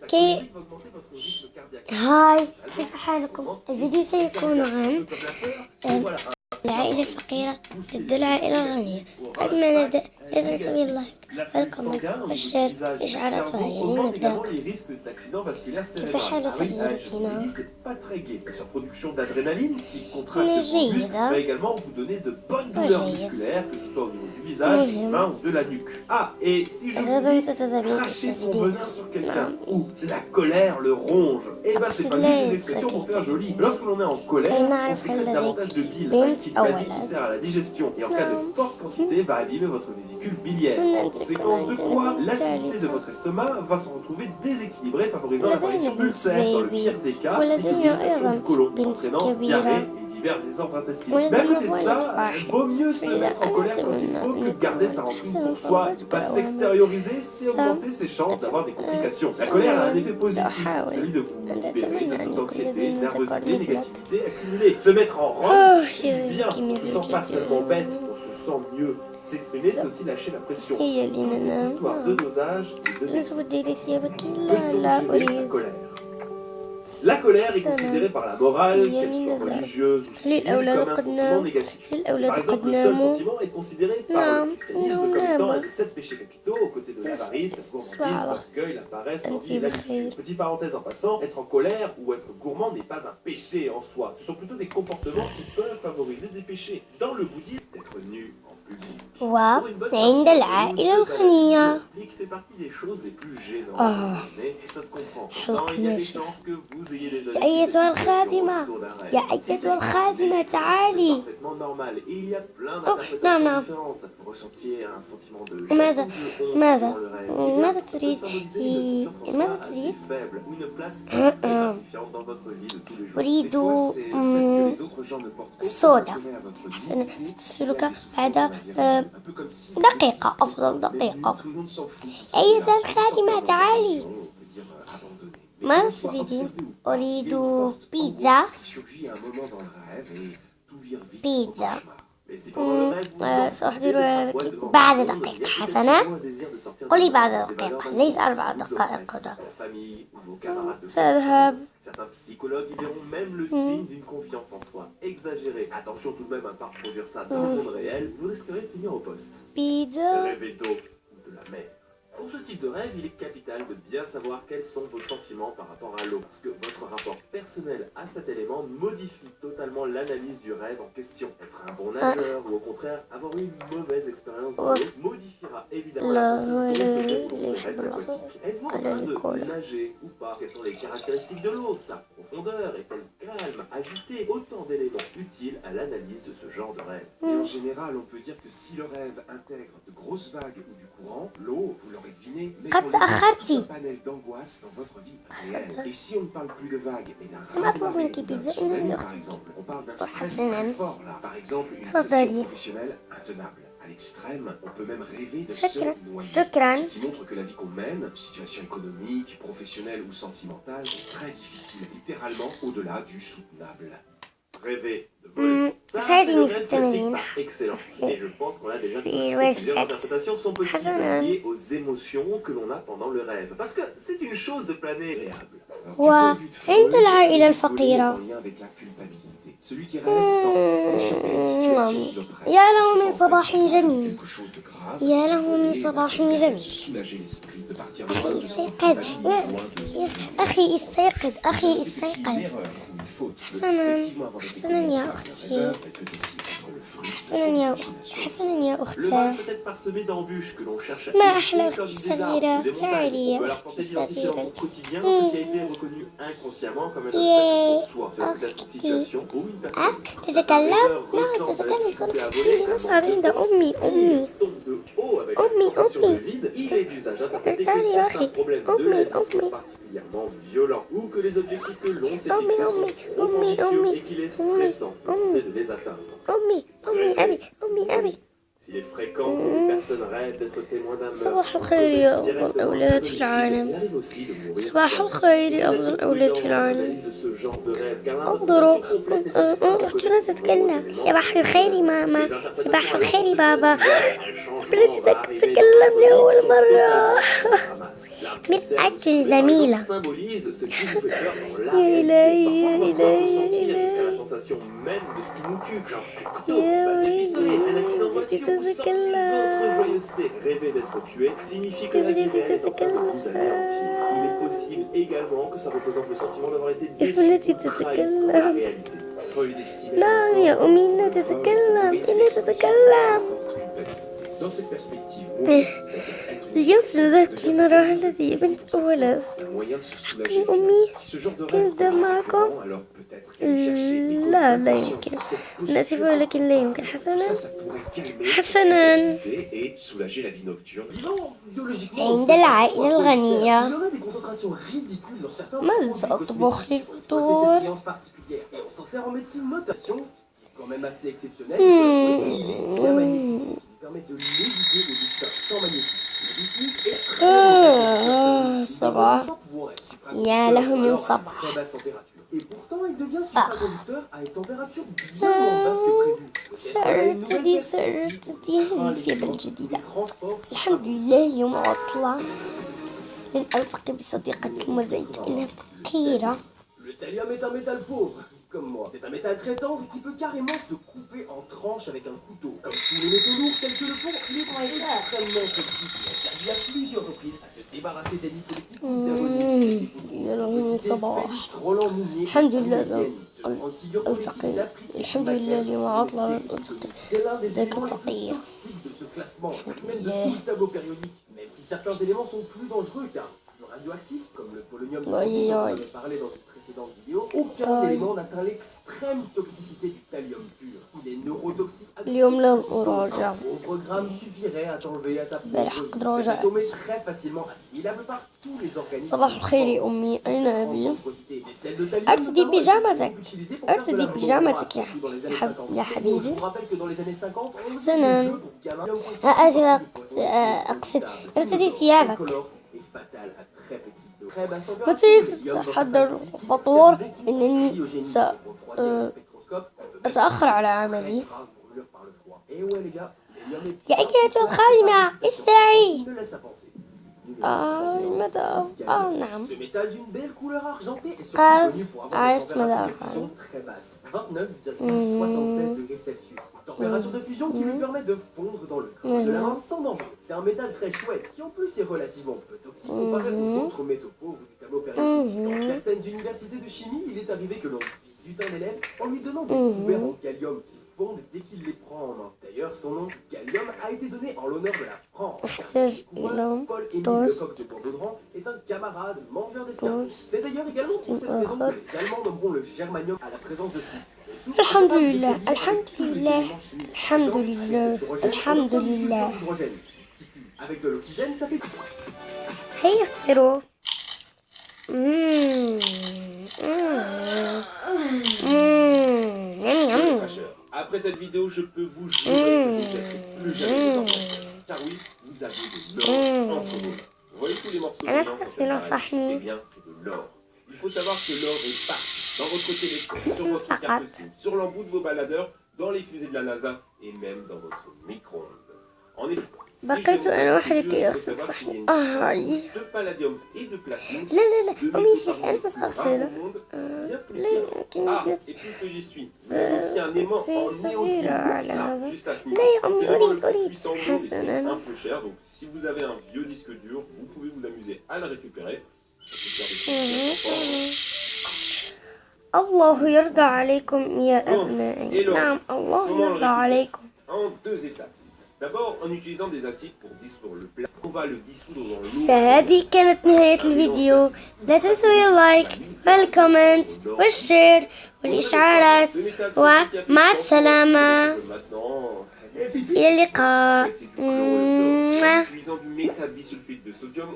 كي هاي، كيف حالكم؟ الفيديو سيكون عن العائلة الفقيرة ضد العائلة الغنية. قبل ما نبدأ لا تنسوا اللايك والكومنت والشير إشعارات فعالية. لنبدأ. كيف حال سيدتنا؟ أنا جيدة غدا ستذهبين تستفيدين. La colère le ronge. Et ben c'est pas juste des expressions pour faire joli. Lorsque l'on est en colère, on sécrète davantage de bile, un acide basique qui sert à la digestion et en cas de forte quantité va abîmer votre vésicule biliaire. En conséquence de quoi, l'acidité de votre estomac va se retrouver déséquilibrée, favorisant l'apparition d'ulcères dans le pire des cas, ainsi que l'irritation du côlon, entraînant diarrhée et divers désordres intestinaux. Mais à côté de ça, il vaut mieux se mettre en colère quand il faut que de garder sa rancune pour soi. Ne pas s'extérioriser, c'est augmenter ses chances d'avoir des complications. La colère a un effet positif, celui de vous libérer de toute anxiété, nervosité, négativité accumulée. Se mettre en robe, c'est bien, on se sent pas seulement bête, on se sent mieux. S'exprimer, c'est aussi lâcher la pression. Une histoire de dosage et de sa colère. La colère est considérée par la morale, qu'elle soit religieuse ou civile, comme un sentiment négatif. Par exemple, le seul sentiment est considéré par le christianisme comme étant un des 7 péchés capitaux, aux côtés de l'avarice, la gourmandise, l'orgueil, la paresse, l'envie et la luxure. Petite parenthèse en passant, être en colère ou être gourmand n'est pas un péché en soi. Ce sont plutôt des comportements qui peuvent favoriser des péchés. Dans le bouddhisme, être nu en public. وعند العائلة الغنية fait partie des choses les plus gênantes. Mais ça se comprend. Pourtant, il y a des chances que vous ayez déjà يا أيتها الخادمة يا أيتها الخادمة تعالي. parfaitement normal. Et il y a plein d'interprétations différentes. Vous ressentiez un sentiment de ماذا تريد؟ ماذا تريد؟ faible ou une place gratifiante dans votre vie de tous les jours. أريد صودا. حسنا ستصلك بعد دقيقة، أفضل دقيقة. أيتها الخادمة تعالي. ماذا تريدين؟ أريد بيتزا. سأحضر لك بعد دقيقة. حسنا، قولي بعد دقيقة، ليس 4 دقائق. سأذهب. Certains psychologues y verront même le signe d'une confiance en soi exagérée. Attention tout de même à ne pas reproduire ça dans le monde réel, vous risquerez de finir au poste. Pizza. Rêver d'eau ou de la mer. Pour ce type de rêve, il est capital de bien savoir quels sont vos sentiments par rapport à l'eau. Parce que votre rapport personnel à cet élément modifie totalement l'analyse du rêve en question. Être un bon nageur ou au contraire avoir eu une mauvaise expérience dans l'eau modifiera évidemment la façon dont se déroulent les rêves aquatiques. Êtes-vous en train de nager ou pas? Quelles sont les caractéristiques de l'eau? Sa profondeur est-elle calme, agitée? Autant d'éléments utiles à l'analyse de ce genre de rêve. Et en général, on peut dire que si le rêve intègre de grosses vagues ou du courant, l'eau, vous l'aurez deviné, met قد تأخرتِ. un panel d'angoisse dans votre vie réelle. Et si on ne parle plus de vagues, mais d'un ما أطلب منك raz-de-marée, بيتزا tsunami, إنني par أختك. exemple, on parle d'un stress حسناً. très fort là. Par exemple, une تفضلي. pression professionnelle intenable. À l'extrême, on peut même rêver de se شكرا noyer. شكرا. Ce qui montre que la vie qu'on mène, situation économique, professionnelle ou sentimentale, est très difficile, littéralement au-delà du soutenable. Rêver de voler. Ça, c'est le rêve classique par excellence. Et je pense qu'on l'a déjà tous. Plusieurs interprétations sont possibles liées aux émotions que l'on a pendant le rêve. Parce que c'est une chose de planer agréable. وعند العائلة الفقيرة Celui qui rêve tente d'échapper à une situation qui l'oppresse. يا له من صباح جميل. Quelque chose de grave. يا له من صباح جميل. Se soulager l'esprit, de partir de أخي استيقظ. أخي استيقظ. أخي استيقظ. حسنا حسنا يا أختي. حسنا يا Le أختي. mal peut être parsemé d'embûches que l'on cherche à ما éviter, أحلى comme أختي des arbres الصغيرة. ou des تعالي montagnes, ou يا alors أختي tenter d'identifier dans الصغيرة. son quotidien ce qui a été reconnu inconsciemment comme un obstacle pour soi. Cela peut être une situation ou une personne. تتكلم؟ لا تتكلم صدقني. نصعد عند أمي. tombe de haut avec une sensation de vide, il est d'usage d'interpréter que certains problèmes de la vie sont particulièrement violents ou que les objectifs que l'on s'est fixés sont trop ambitieux et qu'il est stressant de tenter de les atteindre. أمي. S'il est fréquent que les personnes rêvent d'être témoins d'un meurtre, صباح الخير يا أفضل أولاد في العالم. صباح الخير يا أفضل أولاد في العالم. انظروا أختنا تتكلم. صباح الخير ماما. صباح الخير بابا. بنتي تتكلم لأول مرة. من أجل زميلة. symbolise ce qui vous fait peur dans la réalité. Parfois, on va ressentir jusqu'à la sensation même de ce qui nous tue, genre un couteau, une balle de pistolet, un accident de voiture ou sans les autres joyeusetés. Rêver d'être tué signifie que la vie réelle est en train de vous anéantir. Il est possible également que ça représente le sentiment d'avoir été déçu ou trahi par la réalité. Freud estimait لا يا أمي لا تتكلم لا تتكلم. dans cette perspective, mourir, c'est-à-dire être une اليوم سنذهب لنرى الذي بنت أولاد. un moyen de se soulager. أمي Si ce genre de كنت rêve est معكم. récurrent, alors peut-être aller chercher لا لا l'écosystème يمكن. pour cette أنا آسفة posture. ولكن لا يمكن. Ça حسنا pourrait calmer حسنا. cette et soulager la vie nocturne. عند العائلة الغنية. Il y en a des concentrations ridicules dans certains ماذا produits سأطبخ cosmétiques. للفطور؟ Et on s'en sert en médecine notation, qui est quand même assez exceptionnelle. Et il est très magnétique, ce qui permet de l'éviter des distances sans magnétisme. Le bismuth est très صباح يا له من صباح. très basse température. Et pourtant, il devient supraconducteur à une température bien moins basse que prévu. سأرتدي هذه الثياب الجديدة. الحمد لله اليوم عطلة. لن ألتقي بصديقتي المزعجة إنها فقيرة. Le thallium est un métal pauvre, comme moi. C'est un métal très tendre qui peut carrément se couper en tranches avec un couteau. Comme tous les métaux lourds tels que le plomb, les points extrêmement toxiques. Il a servi à plusieurs reprises à se débarrasser des lipolytiques ou des reliques. يا له من صباح. الحمد لله ألتقي. الحمد لله اليوم عطلة لن ألتقي ذاك الفقير. الحمد لله. Même si certains éléments sont plus dangereux car radioactifs, comme le polonium dont on avait parlé dans une précédente vidéo, aucun élément n'atteint l'extrême toxicité du thallium pur. Il est neurotoxique. اليوم لن أراجع. Un pauvre gramme suffirait à t'enlever à ta امبارح peau. قد راجعت. Cet atome est très facilement assimilable par tous les organismes. صباح الخير يا أمي. أين أبي؟ Des sels de thallium أرتدي notamment بيجامتك. étaient utilisés pour faire de أرتدي la بيجامتك يا dans les années 50. يا حبيبي. Je vous rappelle que dans les années 50, on حسنا. utilisait des jeux pour gamins. آسف أقصد ارتدي ثيابك. est fatal à très petite dose. Très basse température. متى سأحضر فطور؟ إنني سأتأخر على عملي. يا أيتها الخادمة استرعي. ماذا نعم. Ce métal d'une belle couleur argentée est surtout قال connu pour avoir une عرفت ماذا température de أفعل. fusion très basse, 29,76 degrés Celsius. Température de fusion qui lui permet de fondre dans le creux de la main sans danger. C'est un métal très chouette qui en plus est relativement peu toxique comparé aux autres métaux pauvres du tableau périodique. Dans certaines universités de chimie, il est arrivé que l'on visite un élève en lui donnant des couverts en gallium qui fondent dès qu'il les prend en main. D'ailleurs, son nom, gallium, a été donné en l'honneur de la France. أحتاج إلى Paul-Émile توست. Lecoq de Bourdodran est un camarade mangeur d'escargots. C'est d'ailleurs également pour cette raison que les Allemands nommeront le germanium à la présence de soufre. الحمد لله الحمد لله الحمد لله الحمد لله. Avec de l'oxygène, ça fait هيا افطروا. Après cette vidéo, je peux vous jurer que vous n'êtes plus jamais dedans. Car oui, vous avez de l'or entre vos mains. Vous voyez tous les morceaux de أنا blanc سأغسل sur cette صحني. Eh bien, c'est de l'or. Il faut savoir que l'or est partout. Dans votre téléphone, sur votre carte SIM, sur l'embout de vos baladeurs, dans les fusées de la NASA et même dans votre micro-ondes. En effet, بقيت أنا وحدي أغسل صحني. de palladium et de platine. لا لا لا أمي جلس أنا بس أغسله. لا يمكن Ah, جلس. et puisque j'y suis, vous avez aussi un aimant en صغيرة néodyme, على là, هذا. juste à ce لا niveau. يا أمي C'est vraiment le أريد plus أريد. puissant au monde et c'est حسنا. un peu cher, donc si vous avez un vieux disque dur, vous pouvez vous amuser à le récupérer. الله يرضى عليكم يا أبنائي. نعم الله يرضى عليكم. En deux étapes. D'abord, en utilisant des acides pour dissoudre le plat, on va le dissoudre dans l'eau. فهذه كانت نهاية الفيديو. لا تنسوا اللايك والكومنت والشير والإشعارات ومع السلامة. إلى اللقاء. En utilisant du métabisulfite de sodium